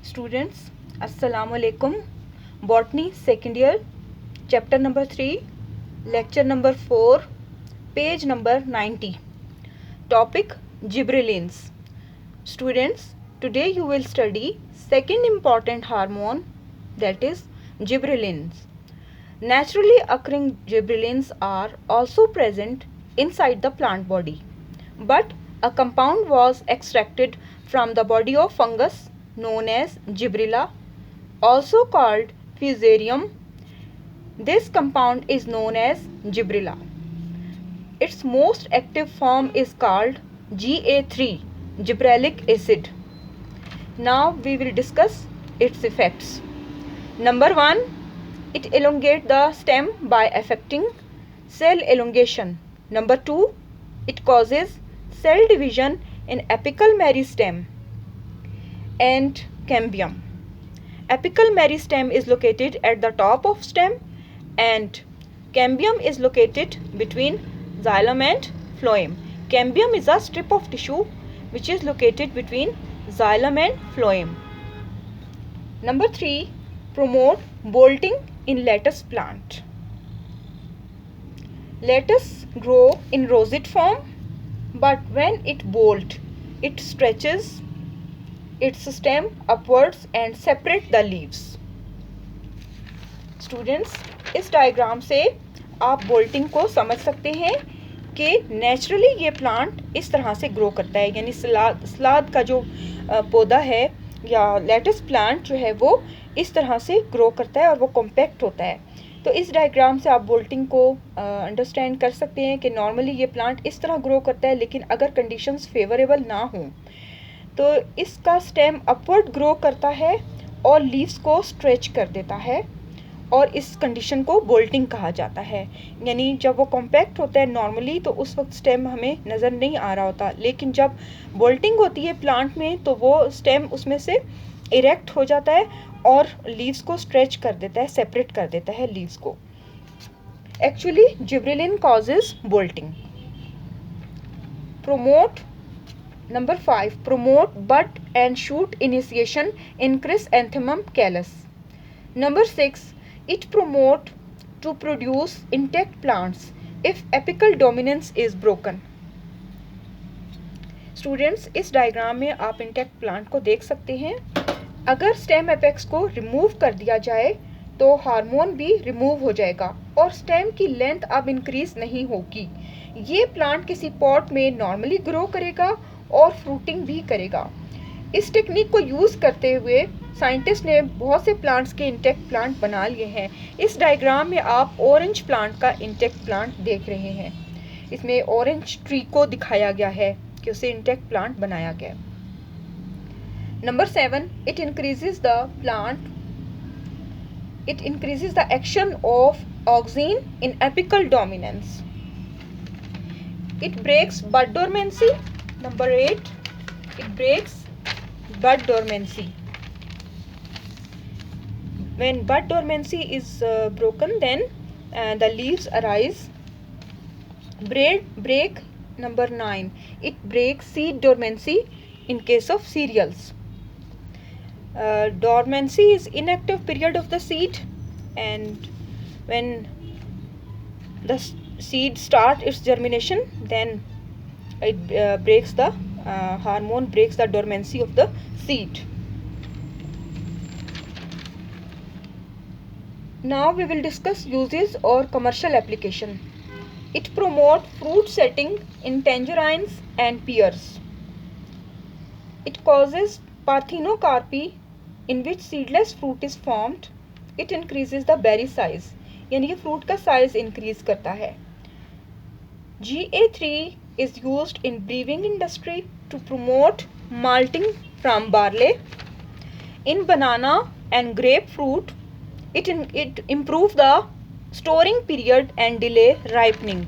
Students, Assalamu alaikum. Botany second year, chapter number 3, lecture number 4, page number 90. Topic gibberellins. Students, today you will study second important hormone, that is gibberellins. Naturally occurring gibberellins are also present inside the plant body, but a compound was extracted from the body of fungus known as gibberella, also called fusarium. This compound is known as gibberella. Its most active form is called Ga3, gibberellic acid. Now we will discuss its effects. Number 1, it elongates the stem by affecting cell elongation. Number 2, it causes cell division in apical meristem and cambium. Apical meristem is located at the top of stem and cambium is located between xylem and phloem. Cambium is a strip of tissue which is located between xylem and phloem. Number 3, promote bolting in lettuce plant. Lettuce grow in rosette form, but when it bolt, it stretches its stem upwards and separate the leaves. Students, इस diagram से आप bolting को समझ सकते हैं कि naturally ये plant इस तरह से ग्रो करता है, यानी सलाद का जो पौधा है या लेटस प्लांट जो है वो इस तरह से ग्रो करता है और वो कॉम्पैक्ट होता है. तो इस डायग्राम से आप बोल्टिंग को अंडरस्टैंड कर सकते हैं कि नॉर्मली ये प्लांट इस तरह ग्रो करता है, लेकिन अगर कंडीशंस फेवरेबल ना हों तो इसका स्टेम अपवर्ड ग्रो करता है और लीव्स को स्ट्रेच कर देता है और इस कंडीशन को बोल्टिंग कहा जाता है. यानी जब वो कॉम्पैक्ट होता है नॉर्मली तो उस वक्त स्टेम हमें नज़र नहीं आ रहा होता, लेकिन जब बोल्टिंग होती है प्लांट में तो वो स्टेम उसमें से इरेक्ट हो जाता है और लीव्स को स्ट्रेच कर देता है, सेपरेट कर देता है लीव्स को. Actually gibberellin causes bolting. Promote. Number 5, promote bud and shoot initiation in chrysanthemum callus. Number 6, it promote to produce intact plants if apical dominance is broken. Students, इस diagram में आप इंटैक्ट प्लांट को देख सकते हैं. अगर stem apex को remove कर दिया जाए तो हार्मोन भी रिमूव हो जाएगा और स्टेम की लेंथ अब इंक्रीज नहीं होगी. ये प्लांट किसी पॉट में नॉर्मली ग्रो करेगा और फ्रूटिंग भी करेगा. इस टेक्निक को यूज़ करते हुए साइंटिस्ट ने बहुत से प्लांट्स के इंटेक्ट प्लांट बना लिए हैं. इस डायग्राम में आप ऑरेंज प्लांट का इंटेक्ट प्लांट देख रहे हैं. इसमें ऑरेंज ट्री को दिखाया गया है कि उसे इंटेक्ट प्लांट बनाया गया. Number 7, it increases the plant. It increases the action of auxin in apical dominance. It breaks bud dormancy. Number 8, it breaks bud dormancy. When bud dormancy is broken, then the leaves arise. Break. Number 9, it breaks seed dormancy in case of cereals. Dormancy is inactive period of the seed, and when the seed start its germination, then it breaks the hormone breaks the dormancy of the seed. Now we will discuss uses or commercial application. It promote fruit setting in tangerines and pears. It causes parthenocarpy in which seedless fruit is formed. It increases the berry size, यानी ये fruit का size increase करता है. Ga3 is used in brewing industry to promote malting from barley. In banana and grapefruit, it improves the storing period and delay ripening.